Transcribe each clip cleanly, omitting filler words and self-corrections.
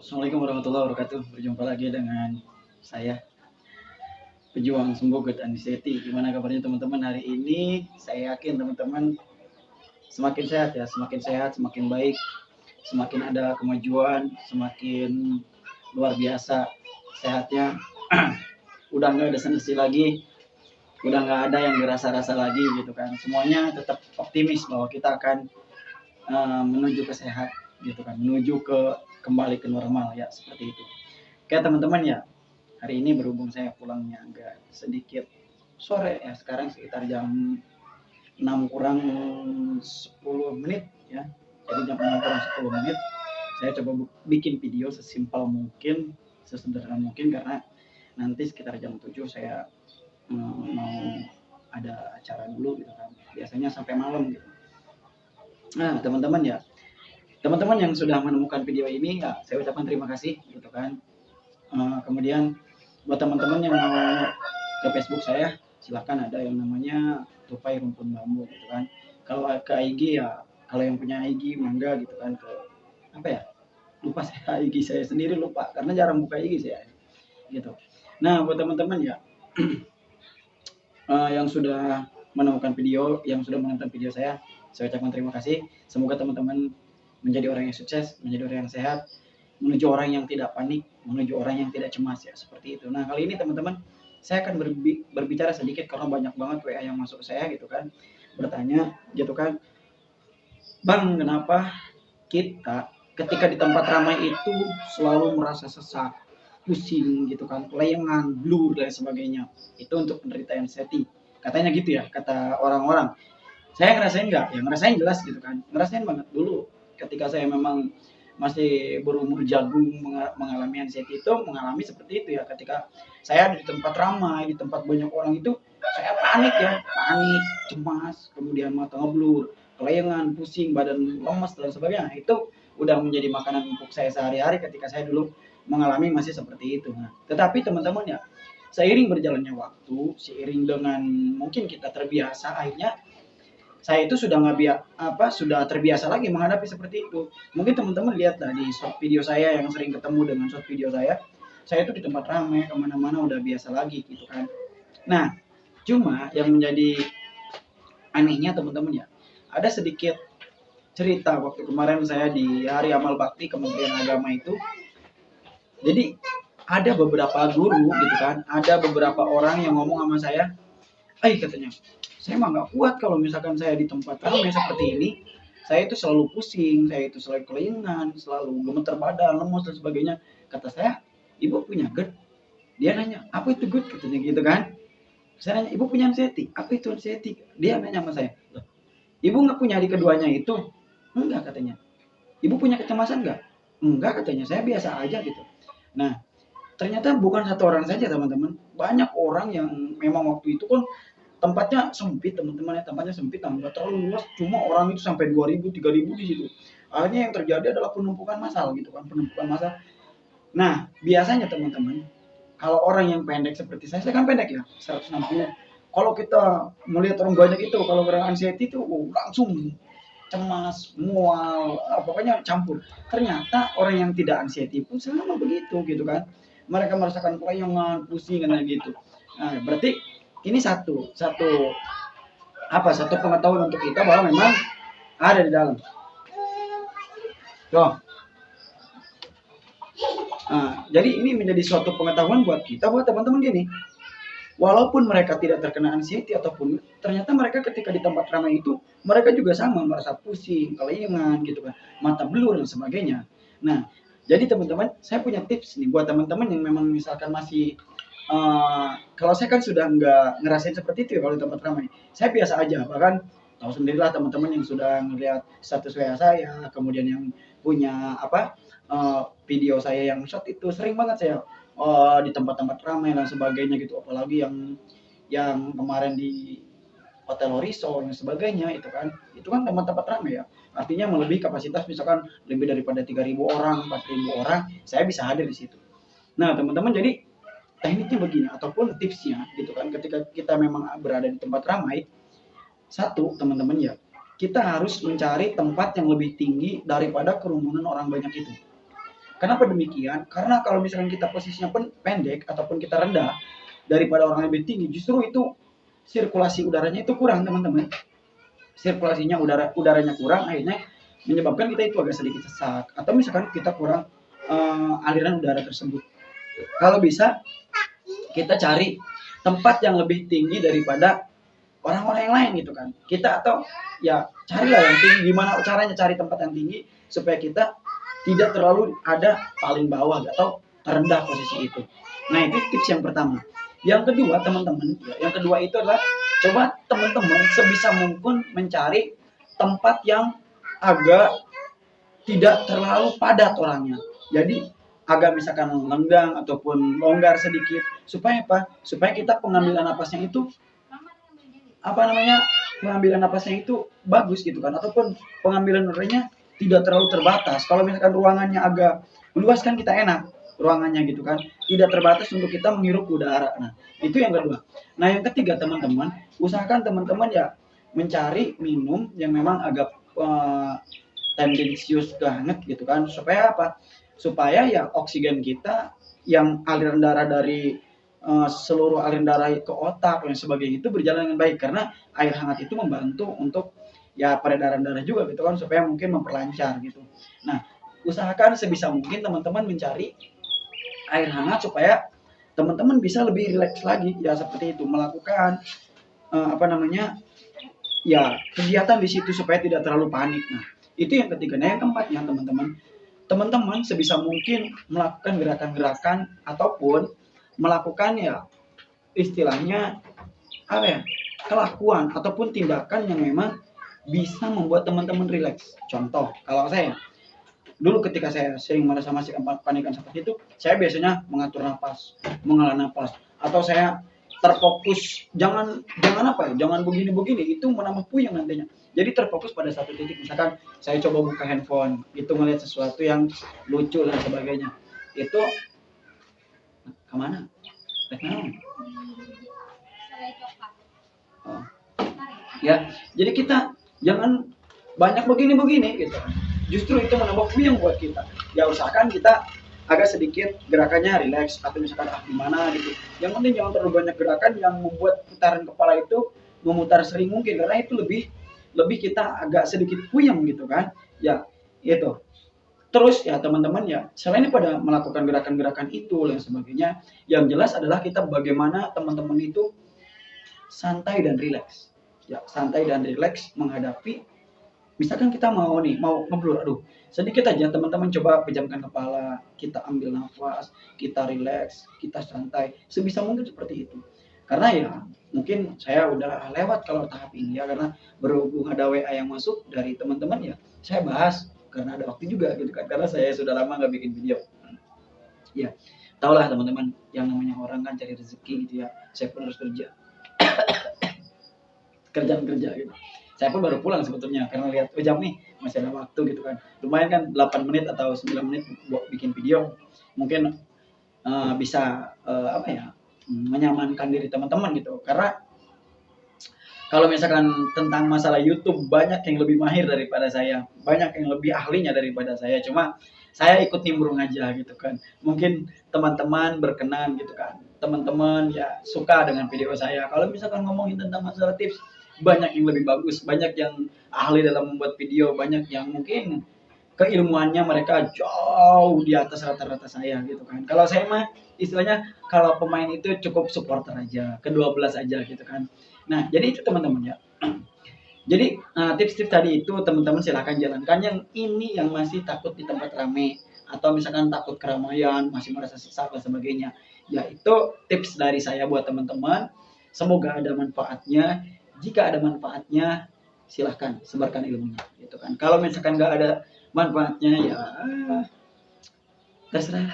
Assalamualaikum warahmatullahi wabarakatuh. Berjumpa lagi dengan saya, pejuang sembuh Good Anxiety. Gimana kabarnya teman-teman hari ini? Saya yakin teman-teman semakin sehat ya, semakin sehat, semakin baik, semakin ada kemajuan, semakin luar biasa sehatnya. Udah nggak ada sensi lagi, udah nggak ada yang dirasa-rasa lagi gitu kan. Semuanya tetap optimis bahwa kita akan menuju ke sehat gitu kan, menuju ke kembali ke normal ya seperti itu. Oke teman-teman ya, hari ini berhubung saya pulangnya agak sedikit sore ya, sekarang sekitar jam 6 kurang 10 menit ya. Jadi jam 6 kurang 10 menit saya coba bikin video sesimpel mungkin, sesederhana mungkin, karena nanti sekitar jam 7 saya mau ada acara dulu gitu kan. Biasanya sampai malam gitu. Nah, teman-teman ya, teman-teman yang sudah menemukan video ini ya saya ucapkan terima kasih gitu kan. Kemudian buat teman-teman yang mau ke Facebook saya, silakan, ada yang namanya Tupai Rumpun Bambu gitu kan. Kalau ke IG ya, kalau yang punya IG mangga gitu kan, ke apa ya? Lupa saya IG saya sendiri, lupa karena jarang buka IG saya gitu. Nah, buat teman-teman ya yang sudah menemukan video, yang sudah menonton video saya ucapkan terima kasih. Semoga teman-teman menjadi orang yang sukses, menjadi orang yang sehat, menuju orang yang tidak panik, menuju orang yang tidak cemas ya, seperti itu. Nah, kali ini teman-teman, saya akan berbicara sedikit karena banyak banget WA yang masuk ke saya gitu kan, bertanya gitu kan, Bang, kenapa kita ketika di tempat ramai itu selalu merasa sesak, pusing gitu kan, kelayangan, blur dan sebagainya. Itu untuk penderita anxiety. Katanya gitu ya, kata orang-orang. Saya ngerasain nggak? Ya ngerasain jelas gitu kan. Ngerasain banget dulu ketika saya memang masih berumur jagung mengalami anxiety, itu mengalami seperti itu ya. Ketika saya di tempat ramai, di tempat banyak orang itu saya panik ya, panik, cemas, kemudian mata ngeblur, kelayangan, pusing, badan lemas dan sebagainya. Nah, itu udah menjadi makanan untuk saya sehari-hari ketika saya dulu mengalami masih seperti itu. Nah, tetapi teman-teman ya, seiring berjalannya waktu, seiring dengan mungkin kita terbiasa, akhirnya saya itu sudah sudah terbiasa lagi menghadapi seperti itu. Mungkin teman-teman lihat lah di short video saya yang sering ketemu dengan short video saya itu di tempat ramai kemana-mana udah biasa lagi gitu kan. Nah, cuma yang menjadi anehnya teman-teman ya, ada sedikit cerita waktu kemarin saya di hari amal bakti Kementerian Agama itu. Jadi ada beberapa guru gitu kan, ada beberapa orang yang ngomong sama saya, katanya, saya mah nggak kuat kalau misalkan saya di tempat ramai seperti ini. Saya itu selalu pusing, saya itu selalu kelingan, selalu gemeter badan, lemas dan sebagainya. Kata saya, ibu punya GERD? Dia nanya, apa itu GERD? Katanya gitu kan. Saya nanya, ibu punya anxiety? Apa itu anxiety? Dia nanya sama saya, loh, ibu nggak punya di keduanya itu? Enggak katanya. Ibu punya kecemasan nggak? Enggak katanya, saya biasa aja gitu. Nah, ternyata bukan satu orang saja teman-teman. Banyak orang yang memang waktu itu kan tempatnya sempit teman-teman ya, tempatnya sempit, nggak terlalu luas, cuma orang itu sampai 2.000 3.000 di situ. Akhirnya yang terjadi adalah penumpukan massal gitu kan, penumpukan massal. Nah, biasanya teman-teman, kalau orang yang pendek seperti saya kan pendek ya, 160. Kalau kita melihat orang banyak itu, kalau orang anxiety itu langsung cemas, mual, pokoknya campur. Ternyata orang yang tidak anxiety pun sama begitu gitu kan. Mereka merasakan kelayangan, pusing dan gitu. Nah, berarti ini satu satu satu pengetahuan untuk kita bahwa memang ada di dalam. Tuh. Nah, jadi ini menjadi suatu pengetahuan buat kita, buat teman-teman gini. Walaupun mereka tidak terkena anxiety ataupun ternyata mereka ketika di tempat ramai itu mereka juga sama merasa pusing, kelayangan gitu kan, mata blur dan sebagainya. Nah, jadi teman-teman, saya punya tips nih buat teman-teman yang memang misalkan masih kalau saya kan sudah nggak ngerasain seperti itu ya kalau di tempat ramai. Saya biasa aja, bahkan tahu sendirilah teman-teman yang sudah melihat status WA saya, kemudian yang punya video saya yang shot itu sering banget saya di tempat-tempat ramai dan sebagainya gitu, apalagi yang kemarin di Hotel Horizon dan sebagainya itu kan tempat-tempat ramai ya, artinya melebihi kapasitas, misalkan lebih daripada 3.000 orang, 4.000 orang, saya bisa hadir di situ. Nah teman-teman, jadi tekniknya begini ataupun tipsnya gitu kan, ketika kita memang berada di tempat ramai, satu teman-teman ya, kita harus mencari tempat yang lebih tinggi daripada kerumunan orang banyak itu. Kenapa demikian? Karena kalau misalkan kita posisinya pendek ataupun kita rendah daripada orang lebih tinggi, justru itu sirkulasi udaranya itu kurang, teman-teman. Sirkulasinya udaranya kurang, akhirnya menyebabkan kita itu agak sedikit sesak, atau misalkan kita kurang aliran udara tersebut. Kalau bisa kita cari tempat yang lebih tinggi daripada orang-orang yang lain gitu kan. Kita atau ya carilah yang tinggi. Gimana caranya cari tempat yang tinggi supaya kita tidak terlalu ada paling bawah atau terendah posisi itu. Nah, itu tips yang pertama. Yang kedua, teman-teman, yang kedua itu adalah coba teman-teman sebisa mungkin mencari tempat yang agak tidak terlalu padat orangnya. Jadi agak misalkan lenggang ataupun longgar sedikit supaya apa? Supaya kita pengambilan napasnya itu pengambilan napasnya itu bagus gitu kan, ataupun pengambilan udaranya tidak terlalu terbatas. Kalau misalkan ruangannya agak luas kan kita enak ruangannya gitu kan, tidak terbatas untuk kita menghirup udara. Nah, itu yang kedua. Nah, yang ketiga, teman-teman, usahakan teman-teman ya mencari minum yang memang agak tendensius banget gitu kan, supaya apa? Supaya ya oksigen kita yang aliran darah dari seluruh aliran darah ke otak dan sebagainya itu berjalan dengan baik, karena air hangat itu membantu untuk ya peredaran darah juga gitu kan, supaya mungkin memperlancar gitu. Nah, usahakan sebisa mungkin teman-teman mencari air hangat supaya teman-teman bisa lebih rileks lagi ya, seperti itu, melakukan ya kegiatan di situ supaya tidak terlalu panik. Nah, itu yang ketiga. Nah, yang keempatnya, teman-teman sebisa mungkin melakukan gerakan-gerakan ataupun melakukan ya istilahnya apa ya, kelakuan ataupun tindakan yang memang bisa membuat teman-teman rileks. Contoh, kalau saya dulu ketika saya sering merasa masih panikan seperti itu, saya biasanya mengatur napas, menghela napas, atau saya terfokus, jangan begini-begini, itu menambah puyeng nantinya. Jadi terfokus pada satu titik, misalkan saya coba buka handphone, itu melihat sesuatu yang lucu dan sebagainya, itu kemana? Oh. Ya, jadi kita jangan banyak begini-begini gitu. Justru itu menambah puyeng buat kita. Ya usahakan kita agak sedikit gerakannya rileks, atau misalkan gimana gitu. Yang penting jangan terlalu banyak gerakan yang membuat putaran kepala itu memutar sering mungkin, karena itu lebih kita agak sedikit puyeng gitu kan. Ya, itu. Terus ya teman-teman ya, selain pada melakukan gerakan-gerakan itu dan sebagainya, yang jelas adalah kita bagaimana teman-teman itu santai dan rileks. Ya, santai dan rileks menghadapi, misalkan kita mau ngeblur, sedikit aja teman-teman coba pejamkan kepala, kita ambil nafas, kita rileks, kita santai, sebisa mungkin seperti itu. Karena ya mungkin saya udah lewat kalau tahap ini ya, karena berhubung ada WA yang masuk dari teman-teman ya, saya bahas karena ada waktu juga gitu kan, karena saya sudah lama nggak bikin video. Ya, tahulah teman-teman, yang namanya orang kan cari rezeki gitu ya, saya pun harus kerja gitu. Saya pun baru pulang sebetulnya karena lihat jam nih masih ada waktu gitu kan. Lumayan kan 8 menit atau 9 menit buat bikin video. Mungkin bisa menyamankan diri teman-teman gitu. Karena kalau misalkan tentang masalah YouTube, banyak yang lebih mahir daripada saya, banyak yang lebih ahlinya daripada saya. Cuma saya ikut nimbrung aja gitu kan. Mungkin teman-teman berkenan gitu kan. Teman-teman ya suka dengan video saya. Kalau misalkan ngomongin tentang masalah tips, banyak yang lebih bagus, banyak yang ahli dalam membuat video, banyak yang mungkin keilmuannya mereka jauh di atas rata-rata saya gitu kan. Kalau saya mah istilahnya kalau pemain itu cukup supporter aja, kedua belas aja gitu kan. Nah, jadi itu teman-teman ya. Jadi tips-tips tadi itu teman-teman silahkan jalankan. Yang ini yang masih takut di tempat ramai atau misalkan takut keramaian, masih merasa sesak dan sebagainya. Ya itu tips dari saya buat teman-teman. Semoga ada manfaatnya. Jika ada manfaatnya, silahkan sebarkan ilmunya, gitu kan. Kalau misalkan nggak ada manfaatnya ya terserah.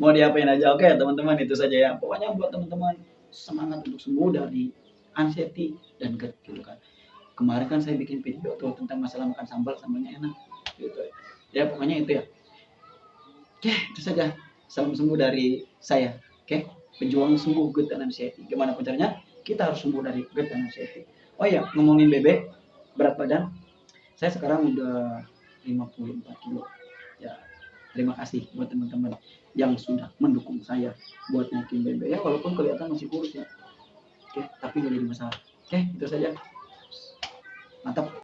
Mau diapain aja, oke teman-teman, itu saja ya. Pokoknya buat teman-teman semangat untuk sembuh dari anxiety dan GERD gitu kan. Kemarin kan saya bikin video tuh tentang masalah makan sambalnya enak gitu ya. Pokoknya itu ya. Oke, itu saja. Salam sembuh dari saya. Oke, pejuang sembuh GERD dan anxiety. Gimana pun caranya, kita harus sembuh dari GERD dan anxiety. Oh iya, ngomongin bebek, berat badan, saya sekarang udah 54 kilo. Ya, Terima kasih buat teman-teman yang sudah mendukung saya buat naikin BB ya, walaupun kelihatan masih kurus ya. Oke, tapi gak jadi masalah. Oke, itu saja. Mantap.